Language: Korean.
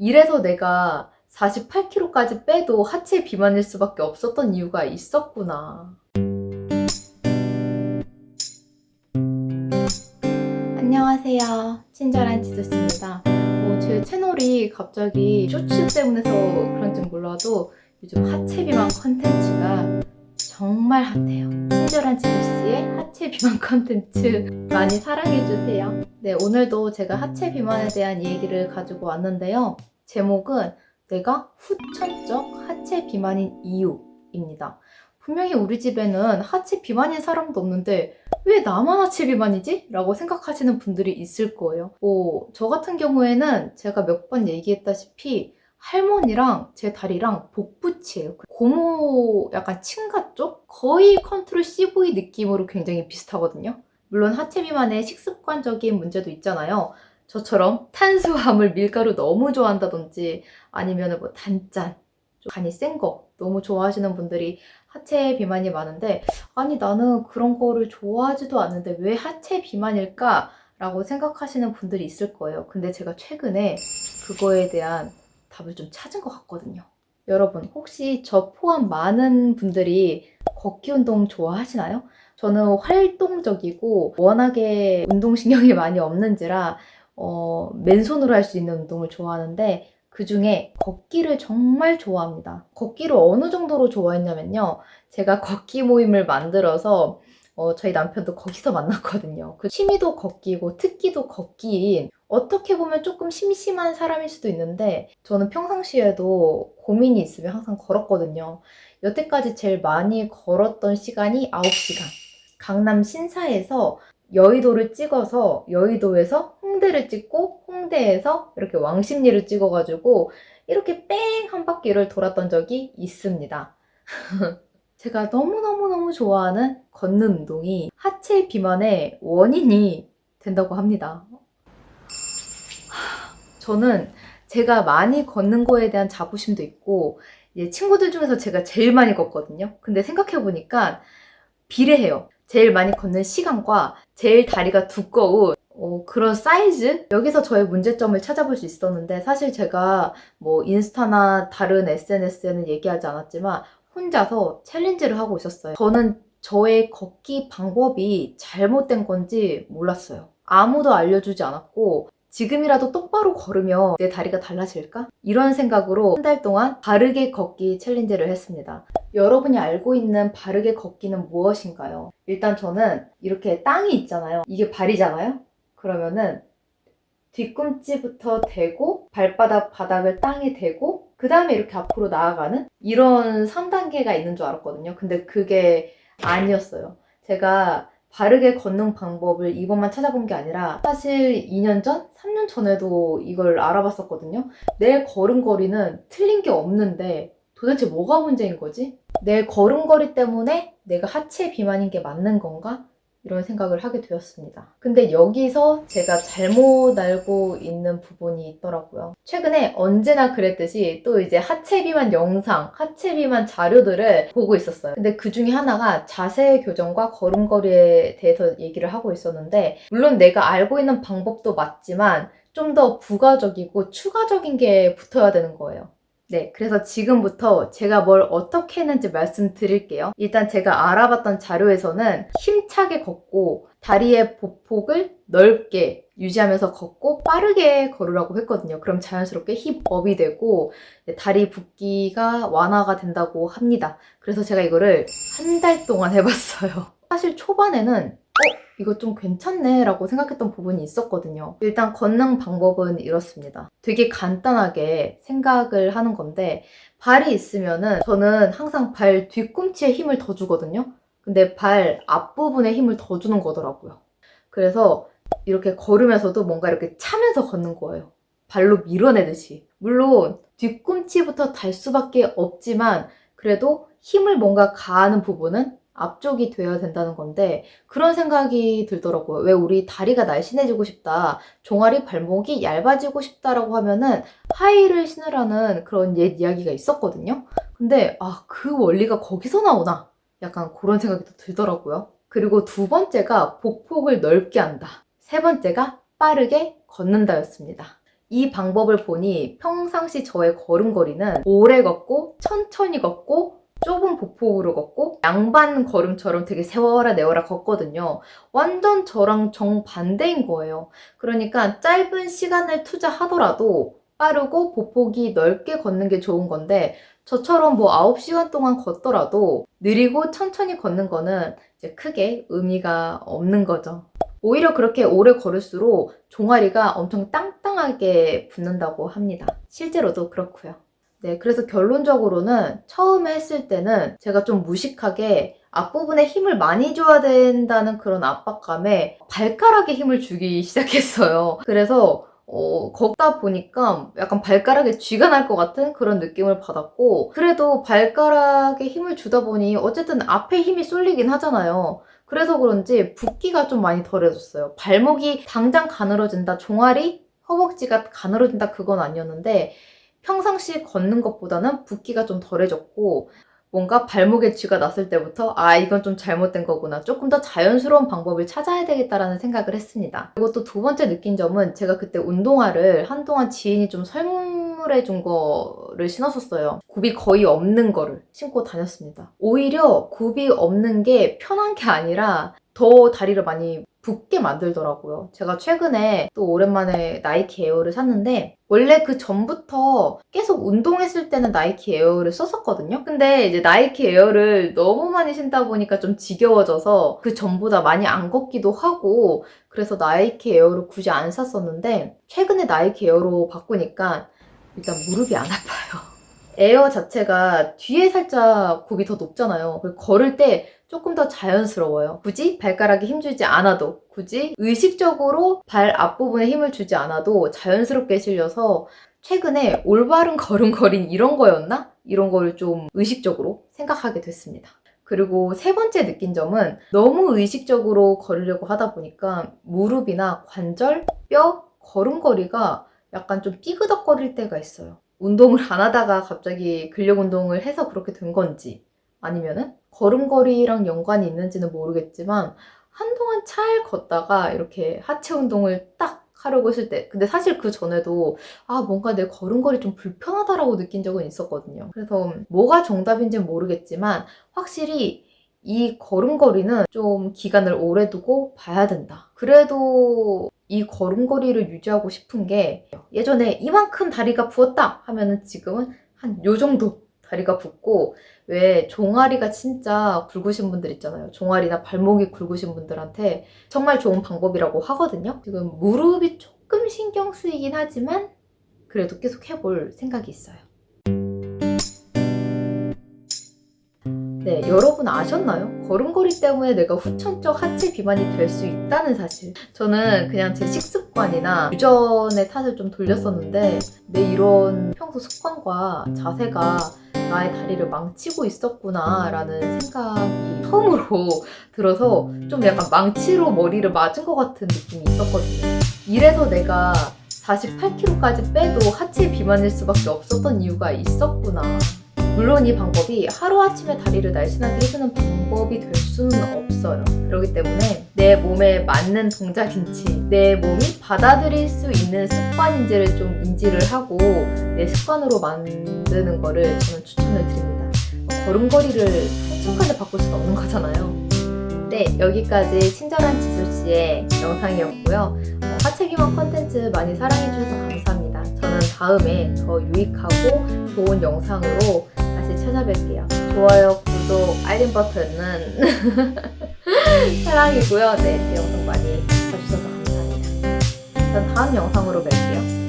이래서 내가 48kg까지 빼도 하체 비만일 수밖에 없었던 이유가 있었구나. 안녕하세요. 친절한 지수씨입니다. 제 채널이 갑자기 쇼츠 때문에서 그런지 몰라도 요즘 하체 비만 컨텐츠가 정말 핫해요. 친절한 지수씨의 하체 비만 컨텐츠 많이 사랑해주세요. 네, 오늘도 제가 하체 비만에 대한 얘기를 가지고 왔는데요. 제목은 내가 후천적 하체 비만인 이유입니다. 분명히 우리 집에는 하체 비만인 사람도 없는데 왜 나만 하체 비만이지? 라고 생각하시는 분들이 있을 거예요. 저 같은 경우에는 제가 몇 번 얘기했다시피 할머니랑 제 다리랑 복부치예요. 고모 약간 친가 쪽? 거의 컨트롤 CV 느낌으로 굉장히 비슷하거든요. 물론 하체 비만에 식습관적인 문제도 있잖아요. 저처럼 탄수화물, 밀가루 너무 좋아한다든지 아니면 뭐 단짠, 간이 센 거 너무 좋아하시는 분들이 하체 비만이 많은데, 아니 나는 그런 거를 좋아하지도 않는데 왜 하체 비만일까? 라고 생각하시는 분들이 있을 거예요. 근데 제가 최근에 그거에 대한 답을 좀 찾은 것 같거든요. 여러분, 혹시 저 포함 많은 분들이 걷기 운동 좋아하시나요? 저는 활동적이고 워낙에 운동신경이 많이 없는지라 맨손으로 할 수 있는 운동을 좋아하는데 그 중에 걷기를 정말 좋아합니다. 걷기를 어느 정도로 좋아했냐면요. 제가 걷기 모임을 만들어서 저희 남편도 거기서 만났거든요. 그 취미도 걷기고 특기도 걷기인, 어떻게 보면 조금 심심한 사람일 수도 있는데 저는 평상시에도 고민이 있으면 항상 걸었거든요. 여태까지 제일 많이 걸었던 시간이 9시간. 강남 신사에서 여의도를 찍어서 여의도에서 홍대를 찍고 홍대에서 이렇게 왕십리를 찍어가지고 이렇게 뺑 한 바퀴를 돌았던 적이 있습니다. 제가 너무너무너무 좋아하는 걷는 운동이 하체 비만의 원인이 된다고 합니다. 저는 제가 많이 걷는 거에 대한 자부심도 있고 이제 친구들 중에서 제가 제일 많이 걷거든요. 근데 생각해보니까 비례해요. 제일 많이 걷는 시간과 제일 다리가 두꺼운 그런 사이즈? 여기서 저의 문제점을 찾아볼 수 있었는데, 사실 제가 뭐 인스타나 다른 SNS에는 얘기하지 않았지만 혼자서 챌린지를 하고 있었어요. 저는 저의 걷기 방법이 잘못된 건지 몰랐어요. 아무도 알려주지 않았고 지금이라도 똑바로 걸으면 내 다리가 달라질까? 이런 생각으로 한 달 동안 바르게 걷기 챌린지를 했습니다. 여러분이 알고 있는 바르게 걷기는 무엇인가요? 일단 저는 이렇게 땅이 있잖아요. 이게 발이잖아요? 그러면은 뒤꿈치부터 대고 발바닥 바닥을 땅에 대고 그 다음에 이렇게 앞으로 나아가는 이런 3단계가 있는 줄 알았거든요. 근데 그게 아니었어요. 제가 바르게 걷는 방법을 이번만 찾아본 게 아니라 사실 2년 전? 3년 전에도 이걸 알아봤었거든요. 내 걸음걸이는 틀린 게 없는데 도대체 뭐가 문제인 거지? 내 걸음걸이 때문에 내가 하체 비만인 게 맞는 건가? 이런 생각을 하게 되었습니다. 근데 여기서 제가 잘못 알고 있는 부분이 있더라고요. 최근에 언제나 그랬듯이 또 이제 하체 비만 영상, 하체 비만 자료들을 보고 있었어요. 근데 그 중에 하나가 자세 교정과 걸음걸이에 대해서 얘기를 하고 있었는데, 물론 내가 알고 있는 방법도 맞지만 좀 더 부가적이고 추가적인 게 붙어야 되는 거예요. 네, 그래서 지금부터 제가 뭘 어떻게 했는지 말씀드릴게요. 일단 제가 알아봤던 자료에서는 힘차게 걷고 다리의 보폭을 넓게 유지하면서 걷고 빠르게 걸으라고 했거든요. 그럼 자연스럽게 힙업이 되고 다리 붓기가 완화가 된다고 합니다. 그래서 제가 이거를 한 달 동안 해봤어요. 사실 초반에는 이거 좀 괜찮네 라고 생각했던 부분이 있었거든요. 일단 걷는 방법은 이렇습니다. 되게 간단하게 생각을 하는 건데, 발이 있으면은 저는 항상 발 뒤꿈치에 힘을 더 주거든요. 근데 발 앞부분에 힘을 더 주는 거더라고요. 그래서 이렇게 걸으면서도 뭔가 이렇게 차면서 걷는 거예요. 발로 밀어내듯이. 물론 뒤꿈치부터 달 수밖에 없지만 그래도 힘을 뭔가 가하는 부분은 앞쪽이 되어야 된다는 건데, 그런 생각이 들더라고요. 왜 우리 다리가 날씬해지고 싶다, 종아리 발목이 얇아지고 싶다라고 하면은 하이힐을 신으라는 그런 옛 이야기가 있었거든요. 근데 그 원리가 거기서 나오나? 약간 그런 생각이 또 들더라고요. 그리고 두 번째가 복폭을 넓게 한다. 세 번째가 빠르게 걷는다였습니다. 이 방법을 보니 평상시 저의 걸음걸이는 오래 걷고 천천히 걷고 좁은 보폭으로 걷고 양반 걸음처럼 되게 세워라 내워라 걷거든요. 완전 저랑 정반대인 거예요. 그러니까 짧은 시간을 투자하더라도 빠르고 보폭이 넓게 걷는 게 좋은 건데 저처럼 뭐 9시간 동안 걷더라도 느리고 천천히 걷는 거는 이제 크게 의미가 없는 거죠. 오히려 그렇게 오래 걸을수록 종아리가 엄청 땅땅하게 붙는다고 합니다. 실제로도 그렇고요. 네, 그래서 결론적으로는 처음에 했을 때는 제가 좀 무식하게 앞부분에 힘을 많이 줘야 된다는 그런 압박감에 발가락에 힘을 주기 시작했어요. 그래서 걷다 보니까 약간 발가락에 쥐가 날 것 같은 그런 느낌을 받았고, 그래도 발가락에 힘을 주다 보니 어쨌든 앞에 힘이 쏠리긴 하잖아요. 그래서 그런지 붓기가 좀 많이 덜해졌어요. 발목이 당장 가늘어진다, 종아리, 허벅지가 가늘어진다 그건 아니었는데 평상시 걷는 것보다는 붓기가 좀 덜해졌고 뭔가 발목에 쥐가 났을 때부터 아 이건 좀 잘못된 거구나, 조금 더 자연스러운 방법을 찾아야 되겠다라는 생각을 했습니다. 그리고 또 두 번째 느낀 점은 제가 그때 운동화를 한동안 지인이 좀 선물해 준 거를 신었었어요. 굽이 거의 없는 거를 신고 다녔습니다. 오히려 굽이 없는 게 편한 게 아니라 더 다리를 많이 붓게 만들더라고요. 제가 최근에 또 오랜만에 나이키 에어를 샀는데 원래 그 전부터 계속 운동했을 때는 나이키 에어를 썼었거든요. 근데 이제 나이키 에어를 너무 많이 신다 보니까 좀 지겨워져서 그 전보다 많이 안 걷기도 하고 그래서 나이키 에어를 굳이 안 샀었는데 최근에 나이키 에어로 바꾸니까 일단 무릎이 안 아파요. 에어 자체가 뒤에 살짝 굽이 더 높잖아요. 그리고 걸을 때 조금 더 자연스러워요. 굳이 발가락에 힘주지 않아도, 굳이 의식적으로 발 앞부분에 힘을 주지 않아도 자연스럽게 실려서 최근에 올바른 걸음걸이는 이런 거였나? 이런 걸 좀 의식적으로 생각하게 됐습니다. 그리고 세 번째 느낀 점은 너무 의식적으로 걸으려고 하다 보니까 무릎이나 관절, 뼈, 걸음걸이가 약간 좀 삐그덕거릴 때가 있어요. 운동을 안 하다가 갑자기 근력 운동을 해서 그렇게 된 건지 아니면은 걸음걸이랑 연관이 있는지는 모르겠지만 한동안 잘 걷다가 이렇게 하체 운동을 딱 하려고 했을 때, 근데 사실 그 전에도 뭔가 내 걸음걸이 좀 불편하다라고 느낀 적은 있었거든요. 그래서 뭐가 정답인지는 모르겠지만 확실히 이 걸음걸이는 좀 기간을 오래 두고 봐야 된다. 그래도 이 걸음걸이를 유지하고 싶은 게 예전에 이만큼 다리가 부었다 하면은 지금은 한 요 정도 다리가 붓고, 왜 종아리가 진짜 굵으신 분들 있잖아요. 종아리나 발목이 굵으신 분들한테 정말 좋은 방법이라고 하거든요. 지금 무릎이 조금 신경 쓰이긴 하지만 그래도 계속 해볼 생각이 있어요. 네, 여러분 아셨나요? 걸음걸이 때문에 내가 후천적 하체 비만이 될 수 있다는 사실. 저는 그냥 제 식습관이나 유전의 탓을 좀 돌렸었는데 내 이런 평소 습관과 자세가 나의 다리를 망치고 있었구나 라는 생각이 처음으로 들어서 좀 약간 망치로 머리를 맞은 것 같은 느낌이 있었거든요. 이래서 내가 48kg까지 빼도 하체 비만일 수밖에 없었던 이유가 있었구나. 물론 이 방법이 하루아침에 다리를 날씬하게 해주는 방법이 될 수는 없어요. 그렇기 때문에 내 몸에 맞는 동작인지 내 몸이 받아들일 수 있는 습관인지를 좀 인지를 하고 내 습관으로 만드는 거를 저는 추천을 드립니다. 걸음걸이를 한순간에 바꿀 수는 없는 거잖아요. 네, 여기까지 친절한 지수씨의 영상이었고요. 하체 비만 컨텐츠 많이 사랑해주셔서 감사합니다. 저는 다음에 더 유익하고 좋은 영상으로 다시 찾아뵐게요. 좋아요, 구독, 알림 버튼은 사랑이고요. 네, 제 영상 많이 봐주셔서 감사합니다. 전 다음 영상으로 뵐게요.